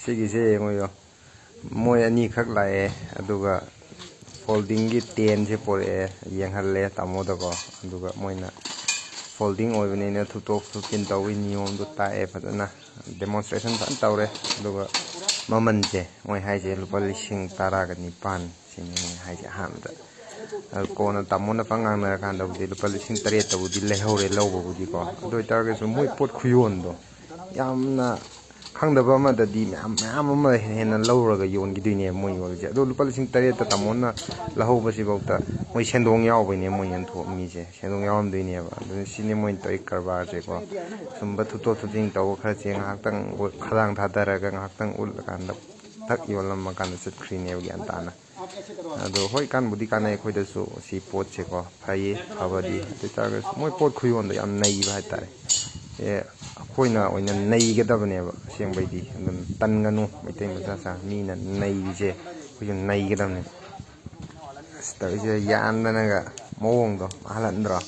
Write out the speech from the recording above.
ꯁꯤꯒꯤꯁꯦ ꯌꯦꯡꯉꯣ ꯃꯣꯏ ꯑꯅꯤꯈꯛ ꯂꯥꯛꯑꯦ ꯑꯗꯨꯒ ꯐꯣꯜꯗꯤꯡꯒꯤ ꯇꯦꯟꯁꯦ ꯄꯣꯔꯛꯑꯦ ꯌꯦꯡꯍꯜꯂꯦ ꯇꯥꯃꯣꯗꯀꯣ ꯑꯗꯨꯒ ꯃꯣꯏꯅ ꯐꯣꯜꯗꯤꯡ ꯑꯣꯏꯕꯅꯤꯅ ꯊꯨꯇꯣꯛ ꯊꯨꯞꯆꯤꯟ ꯇꯧꯕꯒꯤ ꯅꯤꯌꯣꯝꯗꯣ ꯇꯥꯛꯑꯦ ꯐꯖꯅ ꯗꯦꯃꯣꯟꯁꯇ꯭ꯔꯦꯁꯟ ꯐꯖꯅ ꯇꯧꯔꯦ ꯑꯗꯨꯒ ꯃꯃꯜꯁꯦ ꯃꯣꯏ ꯍꯥꯏꯁꯦ ꯂꯨꯄꯥ 19,900 ꯁꯤꯅꯤ ꯃꯣꯏ ꯍꯥꯏꯁꯦ ꯑꯍꯥꯟꯕꯗ ꯑꯗꯨ ꯀꯣꯟꯅ ꯇꯥꯃꯣꯅ ꯉꯥꯡꯅꯔꯀꯥꯟꯗꯕꯨꯗꯤ ꯂꯨꯄꯥ 9,000ꯇꯕꯨꯗꯤ ꯂꯩꯍꯧꯔꯦ ꯂꯧꯕꯕꯨꯗꯤꯀꯣ ꯑꯗꯨ ꯑꯣꯏꯇꯥꯔꯒꯁꯨ ꯃꯣꯏ ꯄꯣꯠ ꯈꯨꯌꯣꯟꯗꯣ ꯌꯥꯝꯅ ꯈꯪꯗꯕ ꯑꯃꯗꯗꯤ ꯃꯌꯥꯝ ꯑꯃ ꯍꯦꯟꯅ ꯂꯧꯔꯒ ꯌꯣꯟꯈꯤꯗꯣꯏꯅꯦ ꯃꯣꯏ ꯌꯣꯜꯂꯤꯁꯦ ꯑꯗꯣ ꯂꯨꯄꯥ 9,000ꯇ ꯇꯥꯃꯣꯅ ꯂꯧꯍꯧꯕꯁꯤꯐꯥꯎꯗ ꯃꯣꯏ ꯁꯦꯟꯗꯣꯡ ꯌꯥꯎꯕꯩꯅꯦ ꯃꯣꯏ ꯌꯣꯟꯊꯣꯛꯑꯝꯃꯤꯁꯦ ꯁꯦꯟꯗꯣꯡ ꯌꯥꯎꯔꯝꯗꯣꯏꯅꯦꯕ ꯑꯗꯨꯅ ꯁꯤꯅꯦ ꯃꯣꯏꯅ ꯇꯧꯔꯤ ꯀꯔꯕꯥꯔꯁꯦꯀꯣ ꯁꯨꯝꯕ ꯊꯨꯇꯣꯛ ꯊꯨꯠꯆꯤꯟ ꯇꯧꯕ ꯈꯔꯁꯦ ꯉꯥꯏꯍꯥꯛꯇꯪ ꯈꯗꯥꯡ ꯊꯥꯗꯔꯒ ꯉꯥꯏꯍꯥꯛꯇꯪ ꯎꯠꯂꯀꯥꯟꯗ ꯊꯛ ꯌꯣꯜꯂꯝꯃꯀꯥꯟꯗ ꯆꯠꯈ꯭ꯔꯤꯅꯦꯕ ꯒ꯭ꯌꯥꯟ ꯇꯥꯅ ꯑꯗꯣ ꯍꯣꯏ ꯀꯥꯟꯕꯨꯗꯤ ꯀꯥꯟꯅꯩ ꯑꯩꯈꯣꯏꯗꯁꯨ ꯁꯤ ꯄꯣꯠꯁꯦꯀꯣ ꯐꯩꯌꯦ ꯐꯕꯗꯤ ꯑꯗꯨ ꯑꯣꯏꯇꯥꯔꯒꯁꯨ ꯃꯣꯏ ꯄꯣꯠ ꯈꯨꯌꯣꯟꯗꯣ ꯌꯥꯝ ꯅꯩꯕ ꯍꯥꯏꯇꯥꯔꯦ ꯑꯩꯈꯣꯏꯅ ꯑꯣꯏꯅ ꯅꯩꯒꯗꯕꯅꯦꯕ ꯑꯁꯦꯡꯕꯩꯗꯤ ꯑꯗꯨꯝ ꯇꯟꯒꯅꯨ ꯃꯩꯇꯩ ꯃꯆꯥ ꯃꯤꯅ ꯅꯩꯔꯤꯁꯦ ꯑꯩꯈꯣꯏꯁꯨ ꯅꯩꯒꯗꯕꯅꯦ ꯑꯁ ꯇꯧꯔꯤꯁꯦ ꯌꯥꯟꯗꯅꯒ ꯃꯑꯣꯡꯗꯣ ꯃꯥꯜꯍꯟꯗ꯭ꯔꯣ